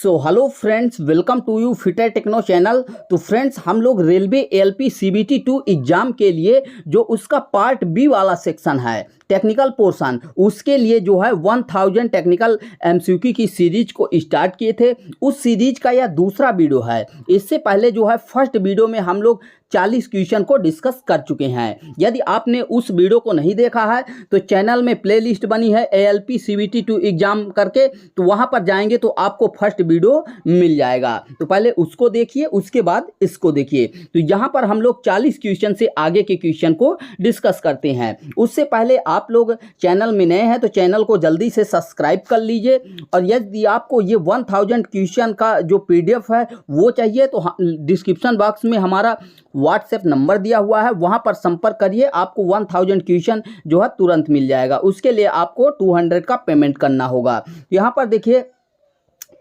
So hello friends, welcome to you fitter techno channel. तो friends, हम लोग railway LP CBT 2 exam के लिए जो उसका पार्ट बी वाला सेक्शन है, टेक्निकल पोर्शन, उसके लिए जो है 1000 टेक्निकल एमसीक्यू की सीरीज को स्टार्ट किए थे। उस सीरीज का यह दूसरा वीडियो है। इससे पहले जो है फर्स्ट वीडियो में हम लोग 40 क्वेश्चन को डिस्कस कर चुके हैं। यदि आपने उस वीडियो को नहीं देखा है तो चैनल में प्लेलिस्ट बनी है एएलपी सीबीटी 2 एग्जाम करके, तो वहां पर जाएंगे तो आपको फर्स्ट वीडियो मिल जाएगा। तो पहले उसको देखिए, उसके बाद इसको देखिए। तो यहां पर हम लोग 40 क्वेश्चन से आगे के क्वेश्चन को डिस्कस करते हैं। उससे पहले आप लोग चैनल में नए हैं तो चैनल को जल्दी से सब्सक्राइब कर लीजिए। और यदि आपको ये 1000 क्वेश्चन का जो पीडीएफ है वो चाहिए तो डिस्क्रिप्शन बॉक्स में हमारा व्हाट्सएप नंबर दिया हुआ है, वहां पर संपर्क करिए। आपको 1000 क्वेश्चन जो है तुरंत मिल जाएगा। उसके लिए आपको 200 का पेमेंट करना होगा। यहाँ पर देखिए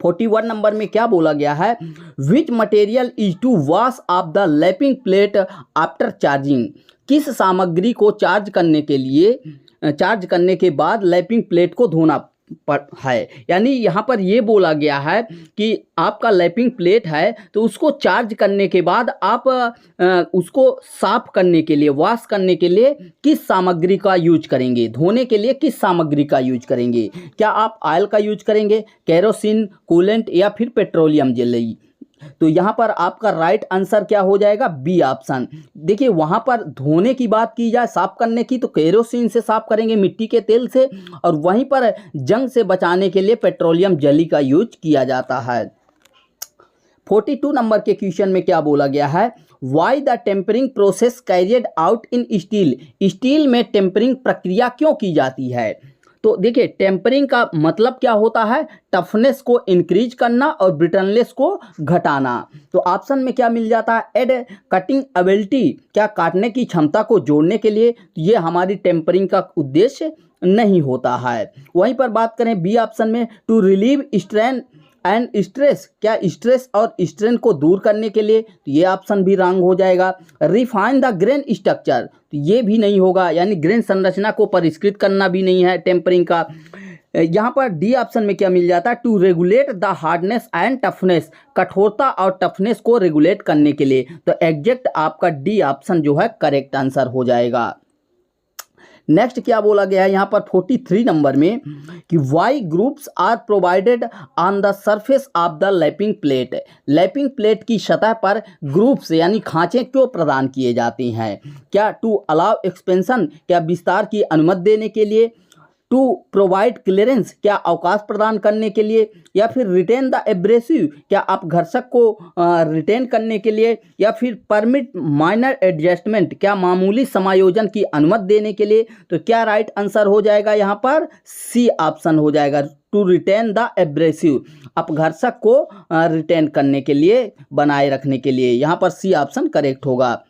41 नंबर में क्या बोला गया है, which material is to wash off the lapping plate after charging. किस सामग्री को चार्ज करने के बाद लैपिंग प्लेट को धोना है। यानी यहाँ पर ये बोला गया है कि आपका लैपिंग प्लेट है तो उसको चार्ज करने के बाद आप उसको साफ करने के लिए, वॉश करने के लिए किस सामग्री का यूज करेंगे, धोने के लिए किस सामग्री का यूज करेंगे। क्या आप ऑयल का यूज करेंगे, केरोसिन, कूलेंट या फिर पेट्रोलियम जेली। तो यहाँ पर आपका राइट आंसर क्या हो जाएगा, बी ऑप्शन। देखिए वहाँ पर धोने की बात की जाए, साफ करने की, तो केरोसिन से साफ करेंगे, मिट्टी के तेल से। और वहीं पर जंग से बचाने के लिए पेट्रोलियम जेली का यूज किया जाता है। 42 नंबर के क्वेश्चन में क्या बोला गया है, why the tempering process carried out in steel. Steel में टेम्परिंग प्रक्रिया क्यों की जाती है। तो देखिए टेम्परिंग का मतलब क्या होता है, टफनेस को इंक्रीज करना और ब्रिटलनेस को घटाना। तो ऑप्शन में क्या मिल जाता है, एड कटिंग एबिलिटी, क्या काटने की क्षमता को जोड़ने के लिए। ये हमारी टेम्परिंग का उद्देश्य नहीं होता है। वहीं पर बात करें बी ऑप्शन में, to relieve strain and stress, क्या स्ट्रेस और स्ट्रेन को दूर करने के लिए। तो ये ऑप्शन भी रॉन्ग हो जाएगा। रिफाइन द ग्रेन स्ट्रक्चर, तो ये भी नहीं होगा, यानी ग्रेन संरचना को परिष्कृत करना भी नहीं है टेम्परिंग का। यहाँ पर डी ऑप्शन में क्या मिल जाता है, to regulate the hardness and toughness, कठोरता और टफनेस को रेगुलेट करने के लिए। तो एग्जैक्ट आपका डी ऑप्शन जो है करेक्ट आंसर हो जाएगा। नेक्स्ट क्या बोला गया है यहाँ पर 43 नंबर में कि why grooves are provided on the surface of the lapping plate. Lapping plate की सतह पर ग्रुप्स यानी खांचे क्यों प्रदान किए जाते हैं। क्या टू अलाउ एक्सपेंशन, क्या विस्तार की अनुमति देने के लिए, टू प्रोवाइड क्लियरेंस, क्या अवकाश प्रदान करने के लिए, या फिर रिटेन द एब्रेसिव, क्या आप घर्षक को रिटेन करने के लिए, या फिर परमिट माइनर एडजस्टमेंट, क्या मामूली समायोजन की अनुमति देने के लिए। तो क्या राइट आंसर हो जाएगा यहाँ पर, सी ऑप्शन हो जाएगा, टू रिटेन द एब्रेसिव, आप घर्षक को रिटेन करने के लिए, बनाए रखने के लिए। यहाँ पर सी ऑप्शन करेक्ट होगा।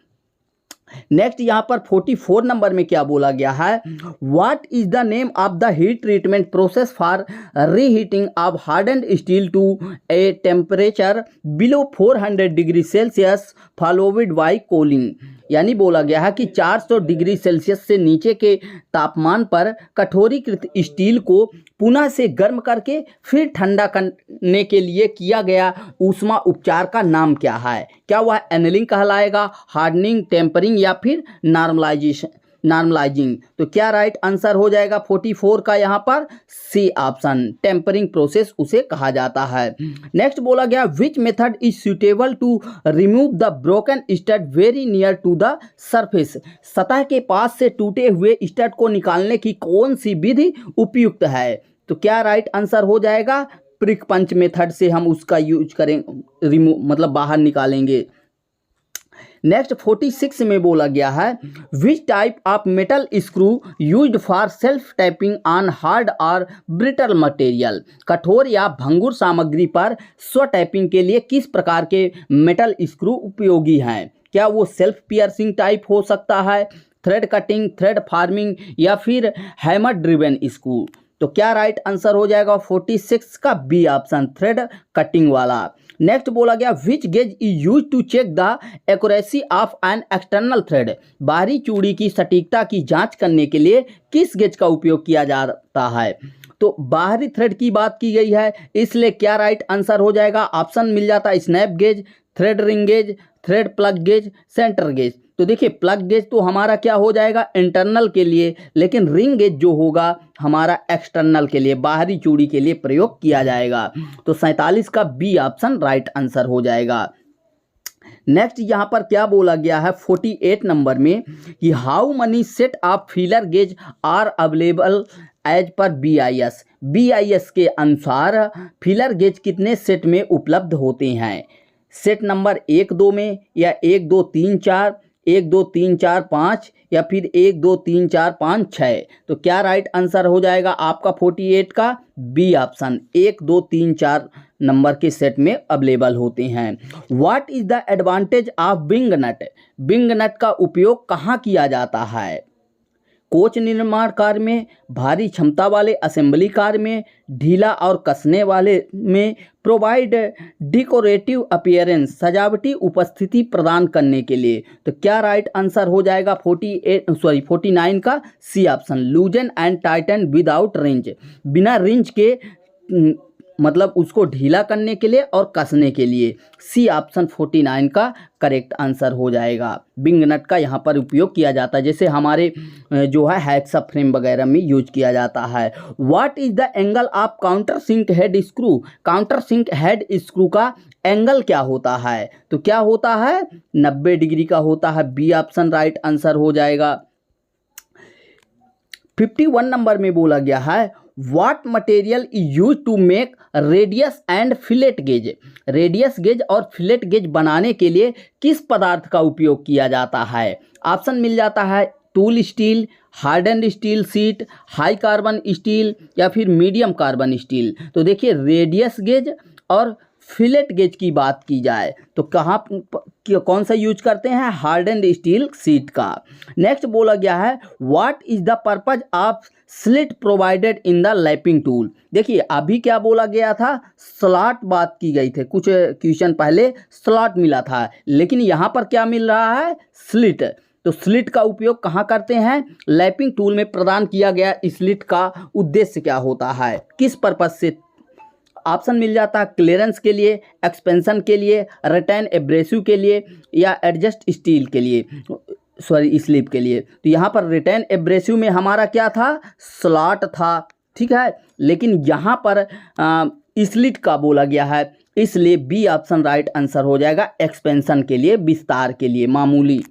नेक्स्ट यहाँ पर 44 नंबर में क्या बोला गया है, what is the name of the heat treatment process for reheating of hardened steel to a temperature below 400 degree Celsius followed by cooling. यानी बोला गया है कि 400 डिग्री सेल्सियस से नीचे के तापमान पर कठोरीकृत स्टील को पुनः से गर्म करके फिर ठंडा करने के लिए किया गया ऊष्मा उपचार का नाम क्या है। क्या वह एनलिंग कहलाएगा, हार्डनिंग, टेम्परिंग या फिर नॉर्मलाइजिंग। तो क्या राइट आंसर हो जाएगा 44 का यहाँ पर, सी ऑप्शन, टेम्परिंग प्रोसेस उसे कहा जाता है। नेक्स्ट बोला गया, which method is suitable to remove the broken stud very near to the surface. सतह के पास से टूटे हुए स्टड को निकालने की कौन सी विधि उपयुक्त है। तो क्या राइट आंसर हो जाएगा, प्रिक पंच मेथड से हम उसका यूज करेंगे, रिमूव मतलब बाहर निकालेंगे। नेक्स्ट 46 में बोला गया है, which type of metal screw used for self tapping on hard और ब्रिटल मटेरियल। कठोर या भंगुर सामग्री पर स्व टैपिंग के लिए किस प्रकार के मेटल स्क्रू उपयोगी हैं। क्या वो सेल्फ पियर्सिंग टाइप हो सकता है, थ्रेड कटिंग, थ्रेड फार्मिंग या फिर हैमर ड्रिवन स्क्रू। तो क्या राइट आंसर हो जाएगा 46 का, बी ऑप्शन, थ्रेड कटिंग वाला। नेक्स्ट बोला गया, which gauge is use to check the accuracy of an external thread. बाहरी चूड़ी की सटीकता की जांच करने के लिए किस गेज का उपयोग किया जाता है। तो बाहरी थ्रेड की बात की गई है, इसलिए क्या राइट आंसर हो जाएगा? ऑप्शन मिल जाता है snap gauge, thread ring gauge, thread plug gauge, centre gauge. तो देखिए प्लग गेज तो हमारा क्या हो जाएगा? इंटरनल के लिए, लेकिन रिंग गेज जो होगा हमारा एक्सटर्नल के लिए, बाहरी चूड़ी के लिए प्रयोग किया जाएगा। तो 47 का बी ऑप्शन राइट आंसर हो जाएगा। नेक्स्ट यहाँ पर क्या बोला गया है 48 नंबर में कि how many set of feeler gauge are available as per BIS। BIS के अनुसार फीलर गेज कितने सेट में उपलब्ध होते हैं? सेट नंबर 1 2 में, या 1 2 3 4, 1 2 3 4 5, या फिर 1 2 3 4 5 6। तो क्या राइट आंसर हो जाएगा आपका 48 का? बी ऑप्शन, 1 2 3 4 नंबर के सेट में अवेलेबल होते हैं। What is the advantage of wing nut? Wing nut का उपयोग कहाँ किया जाता है? कोच निर्माण कार्य में, भारी क्षमता वाले असेंबली कार्य में, ढीला और कसने वाले में, प्रोवाइड डेकोरेटिव अपीयरेंस, सजावटी उपस्थिति प्रदान करने के लिए। तो क्या राइट आंसर हो जाएगा 49 का? C option, loosen and tighten without wrench, बिना रिंच के मतलब उसको ढीला करने के लिए और कसने के लिए। सी ऑप्शन 49 का करेक्ट आंसर हो जाएगा। बिंग नट का यहाँ पर उपयोग किया जाता है, जैसे हमारे जो है हैक्सा फ्रेम वगैरह में यूज किया जाता है। What is the angle of counter sink head screw? Counter sink head screw का एंगल क्या होता है? तो क्या होता है? 90 डिग्री का होता है। बी ऑप्शन राइट आंसर हो जाएगा। 51 नंबर में बोला गया है what material is use to make radius and fillet gauge? Radius gauge और फिलेट गेज बनाने के लिए किस पदार्थ का उपयोग किया जाता है? ऑप्शन मिल जाता है tool steel, hardened steel sheet, high carbon steel, या फिर मीडियम कार्बन स्टील। तो देखिए रेडियस गेज और फिलेट गेज की बात की जाए तो कौन सा यूज करते हैं? हार्डन्ड स्टील शीट का। नेक्स्ट बोला गया है what is the purpose of slit provided in the lapping tool? देखिए अभी क्या बोला गया था? स्लॉट बात की गई थी, कुछ क्वेश्चन पहले स्लॉट मिला था, लेकिन यहाँ पर क्या मिल रहा है? स्लिट। तो स्लिट का उपयोग कहाँ करते हैं? लैपिंग टूल में प्रदान किया गया स्लिट का उद्देश्य क्या होता है, किस पर्पज से? ऑप्शन मिल जाता है क्लियरेंस के लिए, एक्सपेंशन के लिए, रिटर्न एब्रेसिव के लिए, या एडजस्ट स्टील के लिए, स्लिप के लिए। तो यहाँ पर रिटर्न एब्रेसिव में हमारा क्या था? स्लॉट था, ठीक है, लेकिन यहाँ पर स्लिट का बोला गया है, इसलिए बी ऑप्शन राइट आंसर हो जाएगा, एक्सपेंशन के लिए, विस्तार के लिए, मामूली।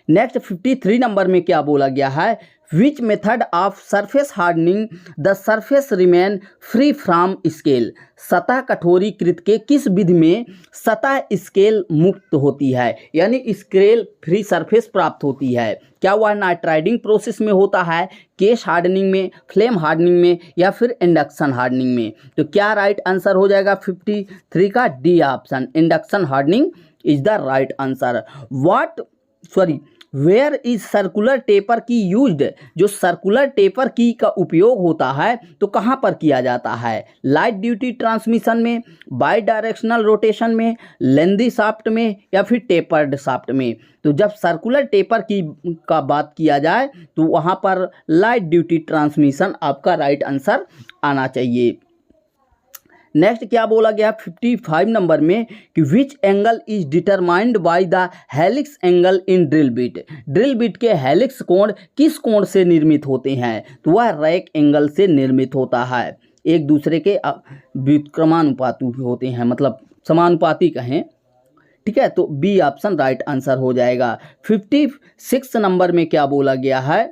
नेक्स्ट 53 नंबर में क्या बोला गया है? Which method of surface hardening the surface remain free from scale? सतह कठोरीकृत के किस विधि में सतह स्केल मुक्त होती है, यानी स्केल फ्री सरफेस प्राप्त होती है? क्या वह नाइट्राइडिंग प्रोसेस में होता है, केस हार्डनिंग में, फ्लेम हार्डनिंग में, या फिर इंडक्शन हार्डनिंग में? तो क्या राइट आंसर हो जाएगा 53 का? D option, induction hardening is the right answer. Where is circular taper key used? जो सर्कुलर टेपर की का उपयोग होता है तो कहाँ पर किया जाता है? लाइट ड्यूटी ट्रांसमिशन में, बाई डायरेक्शनल रोटेशन में, लेंदी शाफ्ट में, या फिर टेपर्ड शाफ्ट में? तो जब सर्कुलर टेपर की का बात किया जाए तो वहाँ पर लाइट ड्यूटी ट्रांसमिशन आपका राइट आंसर आना चाहिए। नेक्स्ट क्या बोला गया 55 नंबर में कि which angle is determined by the helix angle in drill bit? Drill bit के हेलिक्स कोण किस कोण से निर्मित होते हैं? तो वह रैक एंगल से निर्मित होता है, एक दूसरे के व्युत्क्रमानुपाती होते हैं, मतलब समानुपाती कहें, ठीक है। तो बी ऑप्शन राइट आंसर हो जाएगा। 56 नंबर में क्या बोला गया है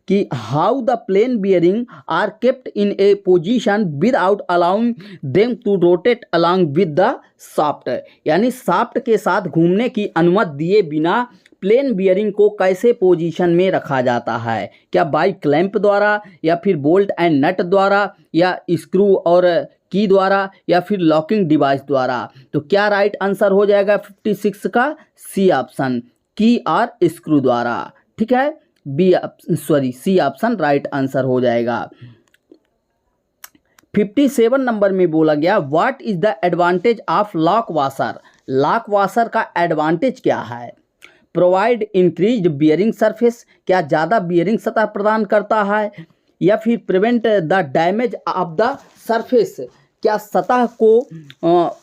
कि how the plain bearing are kept in a position without allowing them to rotate along with the shaft? यानी शाफ्ट के साथ घूमने की अनुमति दिए बिना प्लेन बियरिंग को कैसे पोजीशन में रखा जाता है? क्या बाई क्लैंप द्वारा, या फिर बोल्ट एंड नट द्वारा, या स्क्रू और की द्वारा, या फिर लॉकिंग डिवाइस द्वारा? तो क्या राइट आंसर हो जाएगा 56 का? सी ऑप्शन, की और स्क्रू द्वारा, ठीक है। सी ऑप्शन राइट आंसर हो जाएगा। 57 नंबर में बोला गया what is the advantage of lock washer? Lock washer का एडवांटेज क्या है? प्रोवाइड इंक्रीज्ड बियरिंग सरफेस, क्या ज़्यादा बियरिंग सतह प्रदान करता है? या फिर prevent the damage of the surface, क्या सतह को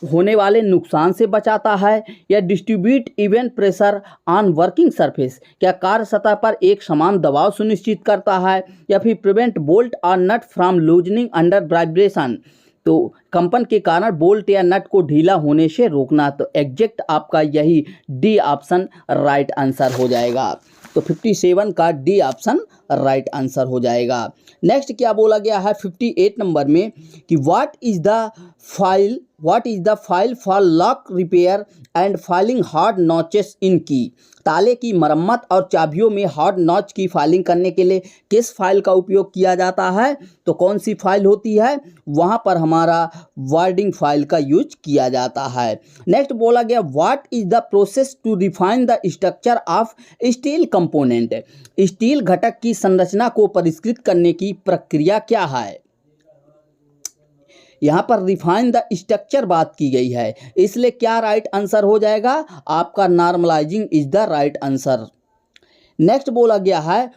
होने वाले नुकसान से बचाता है, या distribute even pressure on working surface, क्या कार्य सतह पर एक समान दबाव सुनिश्चित करता है, या फिर प्रिवेंट बोल्ट और नट फ्रॉम लूजनिंग अंडर वाइब्रेशन, तो कंपन के कारण बोल्ट या नट को ढीला होने से रोकना। तो एग्जैक्ट आपका यही डी ऑप्शन राइट आंसर हो जाएगा। तो 57 का डी ऑप्शन राइट आंसर हो जाएगा। नेक्स्ट क्या बोला गया है 58 नंबर में कि what is the file for lock repair and filing hard notches in key, ताले की मरम्मत और चाबियों में हार्ड नॉच की फाइलिंग करने के लिए किस फाइल का उपयोग किया जाता है, तो कौन सी फाइल होती है, वहाँ पर हमारा वार्डिंग फाइल का यूज किया जाता है। नेक्स्ट बोला गया what is the process to refine the structure of steel component, steel घटक की संरचना को परिष्कृत करने की प्रक्रिया क्या है। यहाँ पर रिफाइन द स्ट्रक्चर बात की गई है, इसलिए क्या राइट आंसर हो जाएगा आपका normalising is the right answer. Next बोला गया है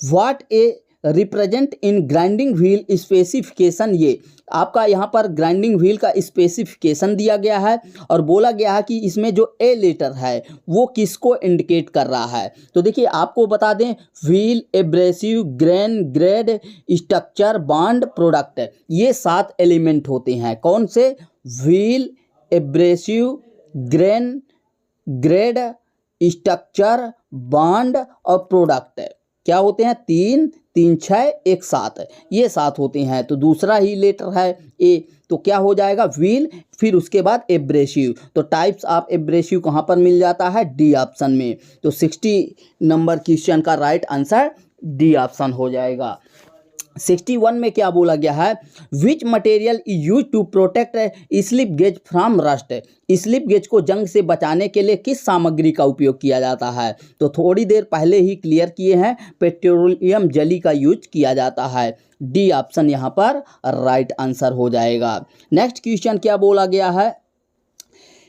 what A represent in grinding wheel specification, ये आपका यहाँ पर ग्राइंडिंग व्हील का स्पेसिफिकेशन दिया गया है और बोला गया है कि इसमें जो ए लेटर है वो किसको इंडिकेट कर रहा है। तो देखिए आपको बता दें wheel, abrasive, grain, grade, structure, bond, product, ये 7 एलिमेंट होते हैं। कौन से? Wheel, abrasive, grain, grade, structure, bond और प्रोडक्ट क्या होते हैं? 3, 3, 6, 1, 7, ये 7 होते हैं। तो दूसरा ही लेटर है ए, तो क्या हो जाएगा? व्हील, फिर उसके बाद एब्रेसिव। तो टाइप्स ऑफ एब्रेसिव कहाँ पर मिल जाता है? डी ऑप्शन में। तो 60 नंबर क्वेश्चन का राइट आंसर डी ऑप्शन हो जाएगा। 61 में क्या बोला गया है? Which material is use to protect slip gauge from rust, slip gauge को जंग से बचाने के लिए किस सामग्री का उपयोग किया जाता है? तो थोड़ी देर पहले ही क्लियर किए हैं, पेट्रोलियम जेली का यूज किया जाता है। डी ऑप्शन यहाँ पर राइट आंसर हो जाएगा। नेक्स्ट क्वेश्चन क्या बोला गया है?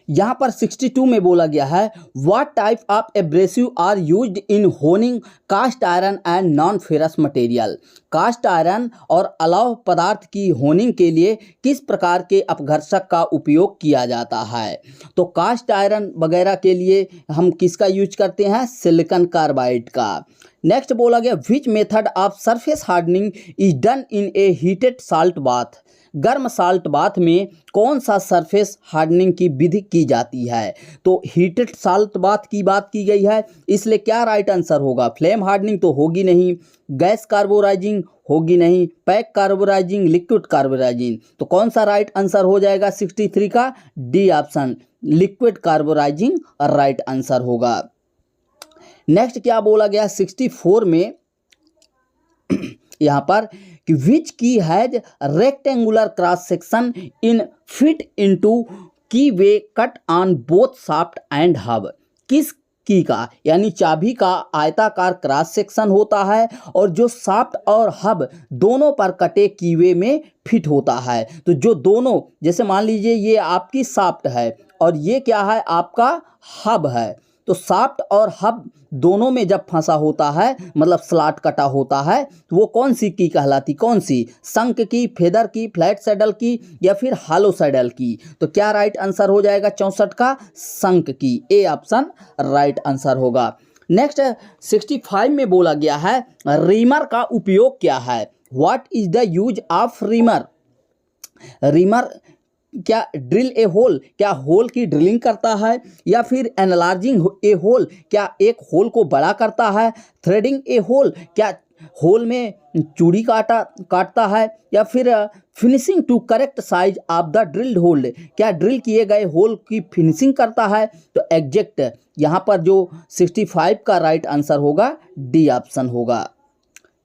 यहाँ पर 62 में बोला गया है what type of abrasive are used in honing cast iron and non ferrous material, cast iron और अलॉय पदार्थ की होनिंग के लिए किस प्रकार के अपघर्षक का उपयोग किया जाता है? तो कास्ट आयरन वगैरह के लिए हम किसका यूज करते हैं? सिलिकॉन कार्बाइड का। नेक्स्ट बोला गया which method of surface hardening is done in A heated salt bath, गर्म साल्ट बाथ में कौन सा सरफेस हार्डनिंग की विधि की जाती है? तो हीटेड साल्ट बाथ की बात की गई है, इसलिए क्या राइट आंसर होगा? फ्लेम हार्डनिंग तो होगी नहीं, गैस कार्बोराइजिंग होगी नहीं, पैक कार्बोराइजिंग, लिक्विड कार्बोराइजिंग, तो कौन सा राइट आंसर हो जाएगा 63 का? D option, liquid carburizing right answer होगा। नेक्स्ट क्या बोला गया 64 में यहाँ पर कि which key has rectangular cross section in fit into key way cut on both shaft and hub, किस की का यानी चाबी का आयताकार क्रॉस सेक्शन होता है और जो शाफ्ट और हब दोनों पर कटे कीवे में फिट होता है। तो जो दोनों, जैसे मान लीजिए ये आपकी शाफ्ट है और ये क्या है? आपका हब है। तो शाफ्ट और हब दोनों में जब फंसा होता है, मतलब स्लॉट कटा होता है, तो वो कौन सी की कहलाती? कौन सी? शंक की, फेदर की, फ्लैट सैडल की या फिर हॉलो सैडल की? तो क्या राइट आंसर हो जाएगा 64 का? शंक की। ए ऑप्शन राइट आंसर होगा। नेक्स्ट 65 में बोला गया है रीमर का उपयोग क्या है? What is the use of reamer? Reamer क्या ड्रिल ए होल, क्या होल की ड्रिलिंग करता है, या फिर एनालार्जिंग ए होल, क्या एक होल को बड़ा करता है, थ्रेडिंग ए होल, क्या होल में चूड़ी काटता है, या फिर finishing to correct size of the drilled hole, क्या ड्रिल किए गए होल की फिनिशिंग करता है? तो एग्जैक्ट यहाँ पर जो 65 का राइट आंसर होगा डी ऑप्शन होगा,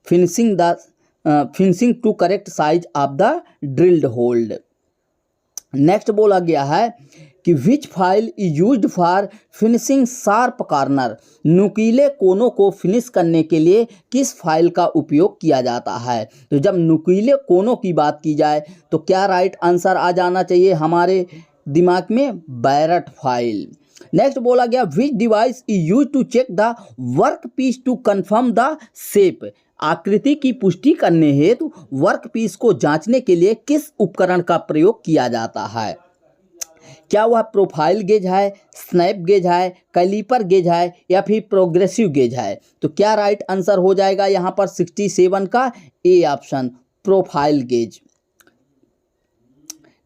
finishing to correct size of the drilled hole. Next बोला गया है कि which file is used for finishing sharp corner, नुकीले कोनों को फिनिश करने के लिए किस फाइल का उपयोग किया जाता है? तो जब नुकीले कोनों की बात की जाए तो क्या राइट आंसर आ जाना चाहिए हमारे दिमाग में? Barrett file. नेक्स्ट बोला गया which device is use to check the work piece to confirm the shape. आकृति की पुष्टि करने हेतु वर्क पीस को जांचने के लिए किस उपकरण का प्रयोग किया जाता है? क्या वह प्रोफाइल गेज है, स्नैप गेज है, कैलीपर गेज है या फिर प्रोग्रेसिव गेज है? तो क्या राइट आंसर हो जाएगा यहाँ पर 67 का A option, profile gauge.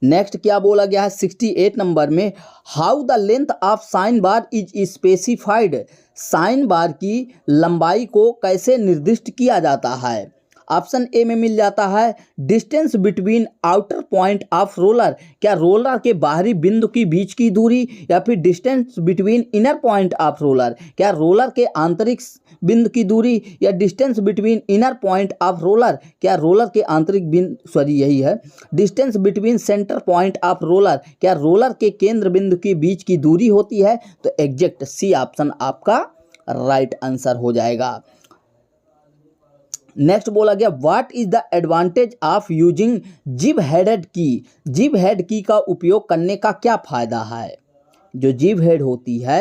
Next क्या बोला गया है 68 नंबर में, how the length of sine bar is specified. Sine bar की लंबाई को कैसे निर्दिष्ट किया जाता है? ऑप्शन ए में मिल जाता है distance between outer point of roller. क्या रोलर के बाहरी बिंदु की बीच की दूरी, या फिर distance between inner point of roller. क्या रोलर के आंतरिक बिंदु की दूरी, या distance between inner point of roller. क्या रोलर के आंतरिक बिंदु, यही है distance between centre point of roller. क्या रोलर के केंद्र बिंदु के बीच की दूरी होती है? तो एग्जैक्ट सी ऑप्शन आपका राइट आंसर हो जाएगा। नेक्स्ट बोला गया what is the advantage of using जिब हेडेड की। जिब हेड की का उपयोग करने का क्या फायदा है? जो जिब हेड होती है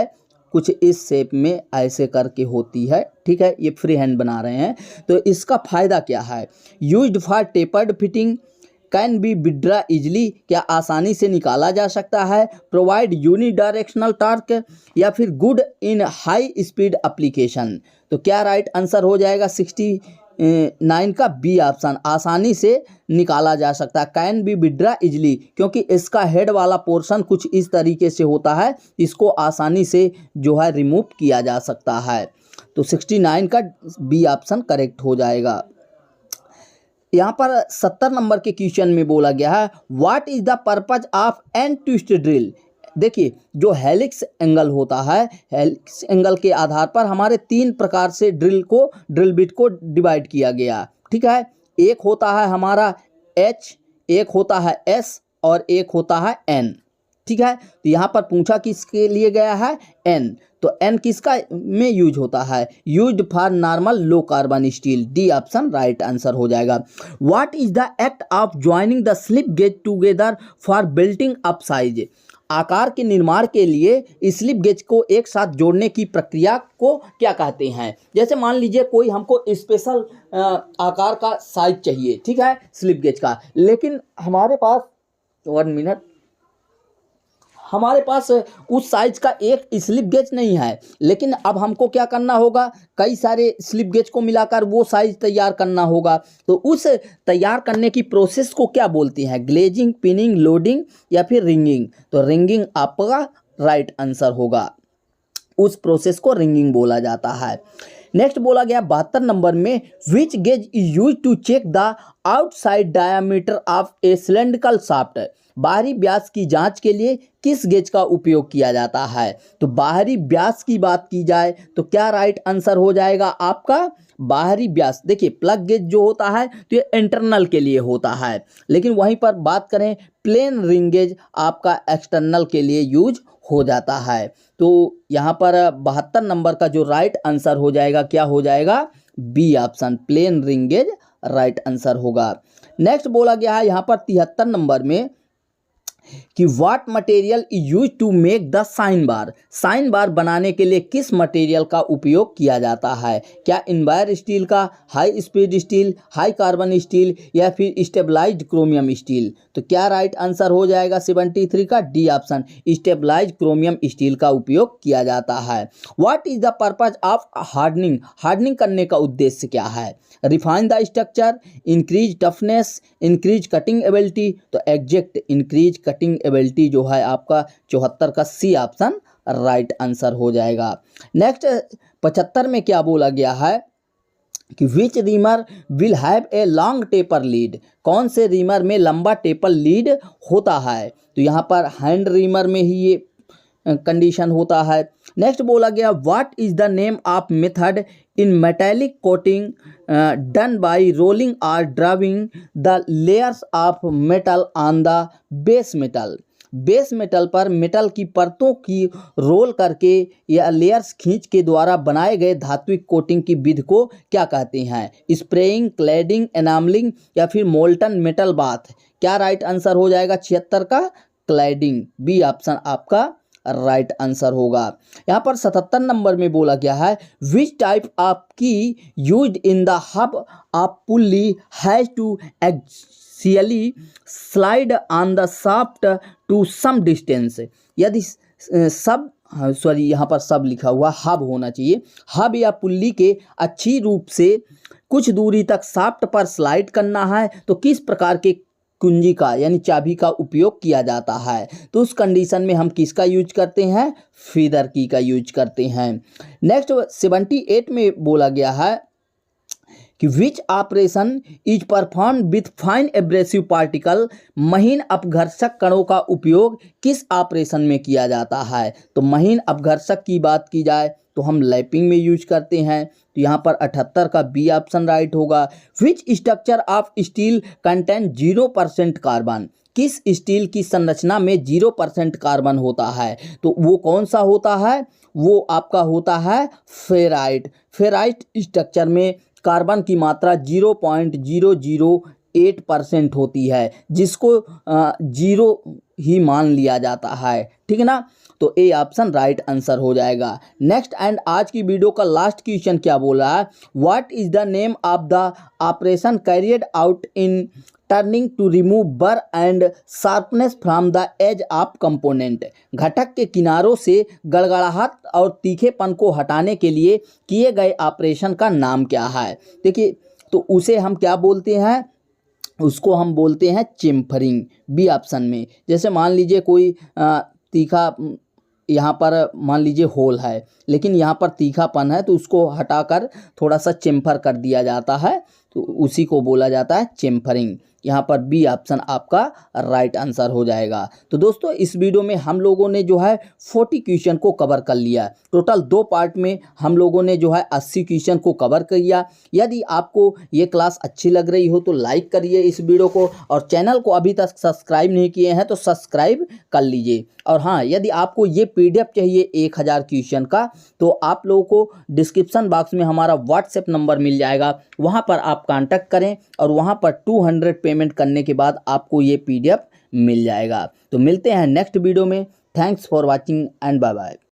कुछ इस शेप में ऐसे करके होती है, ठीक है, ये फ्री हैंड बना रहे हैं, तो इसका फायदा क्या है? Used for tapered fitting, can be withdraw easily. क्या आसानी से निकाला जा सकता है? प्रोवाइड यूनिडायरेक्शनल टॉर्क, या फिर good in high speed application. तो क्या राइट आंसर हो जाएगा 69 का बी ऑप्शन, आसानी से निकाला जा सकता है, कैन बी विड्रा इजली, क्योंकि इसका हेड वाला पोर्शन कुछ इस तरीके से होता है, इसको आसानी से जो है रिमूव किया जा सकता है। तो 69 का बी ऑप्शन करेक्ट हो जाएगा। यहाँ पर 70 नंबर के क्वेश्चन में बोला गया है what is the purpose of and twist drill. देखिए जो हेलिक्स एंगल होता है, हेलिक्स एंगल के आधार पर हमारे 3 प्रकार से ड्रिल बिट को डिवाइड किया गया, ठीक है। एक होता है हमारा H, एक होता है S और एक होता है N, ठीक है। तो यहाँ पर पूछा किसके लिए गया है? N। तो N किसका में यूज होता है? Used for normal low carbon steel, D option right answer हो जाएगा। What is the act of joining the slip gauge together for building up size. आकार के निर्माण के लिए स्लिप गेज को एक साथ जोड़ने की प्रक्रिया को क्या कहते हैं? जैसे मान लीजिए कोई हमको स्पेशल आकार का साइज चाहिए, ठीक है, स्लिप गेज का, लेकिन हमारे पास 1 मिनट, हमारे पास उस साइज का एक स्लिप गेज नहीं है, लेकिन अब हमको क्या करना होगा? कई सारे स्लिप गेज को मिलाकर वो साइज तैयार करना होगा। तो उस तैयार करने की प्रोसेस को क्या बोलते हैं? ग्लेजिंग, पिनिंग, लोडिंग या फिर रिंगिंग। तो रिंगिंग आपका राइट आंसर होगा, उस प्रोसेस को रिंगिंग बोला जाता है। नेक्स्ट बोला गया 72 नंबर में which gauge is use to check the outside diameter of a cylindrical shaft. बाहरी व्यास की जांच के लिए किस गेज का उपयोग किया जाता है? तो बाहरी व्यास की बात की जाए तो क्या राइट आंसर हो जाएगा आपका? बाहरी व्यास, देखिए प्लग गेज जो होता है तो ये इंटरनल के लिए होता है, लेकिन वहीं पर बात करें प्लेन रिंग गेज आपका एक्सटर्नल के लिए यूज हो जाता है। तो यहाँ पर 72 नंबर का जो राइट आंसर हो जाएगा क्या हो जाएगा? B option, plain ring gauge right answer होगा। नेक्स्ट बोला गया है यहाँ पर 73 नंबर में कि what material is use to make the sine bar. Sine bar बनाने के लिए किस मटेरियल का उपयोग किया जाता है? क्या इनवायर स्टील का, high speed steel, high carbon steel या फिर स्टेबलाइज्ड क्रोमियम स्टील। तो क्या राइट आंसर हो जाएगा 73 का D option, stabilized chromium steel का उपयोग किया जाता है। What is the purpose of hardening. Hardening करने का उद्देश्य क्या है? Refine the structure, increase toughness, increase cutting ability. तो एग्जैक्ट इंक्रीज कटिंग एबिलिटी जो है आपका 74 का सी ऑप्शन राइट आंसर हो जाएगा। नेक्स्ट 75 में क्या बोला गया है कि which reamer will have a long taper lead. कौन से रीमर में लंबा टेपर लीड होता है? तो यहाँ पर हैंड रीमर में ही ये कंडीशन होता है। नेक्स्ट बोला गया what is the name of method in metallic coating done by rolling और driving the layers of metal on the base metal. Base metal पर मेटल की परतों की रोल करके या लेयर्स खींच के द्वारा बनाए गए धात्विक कोटिंग की विधि को क्या कहते हैं? स्प्रेइंग, क्लैडिंग, एनामलिंग या फिर मोल्टन मेटल बाथ। क्या राइट आंसर हो जाएगा 76 का? क्लैडिंग, बी ऑप्शन आपका राइट आंसर होगा। यहाँ पर 77 नंबर में बोला गया है which type of key used in the hub of pulley has to axially slide on the shaft to some distance. यदि सब यहाँ पर सब लिखा हुआ हब होना चाहिए। हब या पुल्ली के अच्छी रूप से कुछ दूरी तक शाफ्ट पर स्लाइड करना है तो किस प्रकार के कुंजी का यानी चाबी का उपयोग किया जाता है। तो उस कंडीशन में हम किसका यूज करते हैं, फीदर की का यूज करते हैं। नेक्स्ट 78 में बोला गया है कि which operation is perform with fine abrasive particle. महीन अपघर्षक कणों का उपयोग किस ऑपरेशन में किया जाता है। तो महीन अपघर्षक की बात की जाए तो हम लैपिंग में यूज करते हैं। तो यहाँ पर 78 का बी ऑप्शन राइट होगा। Which structure of steel contain 0% carbon. किस स्टील की संरचना में 0% कार्बन होता है। तो वो कौन सा होता है, वो आपका होता है फेराइट। फेराइट स्ट्रक्चर में कार्बन की मात्रा 0.008% होती है, जिसको 0 ही मान लिया जाता है, ठीक है ना। तो ए ऑप्शन राइट आंसर हो जाएगा। नेक्स्ट एंड आज की वीडियो का लास्ट क्वेश्चन क्या बोला है, what is the name of the operation carried out in turning to remove burr and sharpness from the edge of component. घटक के किनारों से गड़गड़ाहट और तीखेपन को हटाने के लिए किए गए ऑपरेशन का नाम क्या है। देखिए तो उसे हम क्या बोलते हैं, उसको हम बोलते हैं चेम्फरिंग, बी ऑप्शन में। जैसे मान लीजिए कोई तीखा यहाँ पर मान लीजिए होल है लेकिन यहाँ पर तीखापन है तो उसको हटाकर थोड़ा सा चेम्फर कर दिया जाता है, तो उसी को बोला जाता है चेम्फरिंग। यहाँ पर बी ऑप्शन आपका राइट आंसर हो जाएगा। तो दोस्तों इस वीडियो में हम लोगों ने जो है 40 क्वेश्चन को कवर कर लिया। टोटल 2 पार्ट में हम लोगों ने जो है 80 क्वेश्चन को कवर किया। यदि आपको ये क्लास अच्छी लग रही हो तो लाइक करिए इस वीडियो को, और चैनल को अभी तक सब्सक्राइब नहीं किए हैं तो सब्सक्राइब कर लीजिए। और हाँ, यदि आपको ये PDF चाहिए 1000 क्वेश्चन का तो आप लोगों को डिस्क्रिप्शन बॉक्स में हमारा व्हाट्सएप नंबर मिल जाएगा, वहाँ पर आप कांटेक्ट करें और वहाँ पर 200 पेमेंट करने के बाद आपको ये PDF मिल जाएगा। तो मिलते हैं नेक्स्ट वीडियो में। Thanks for watching and bye bye.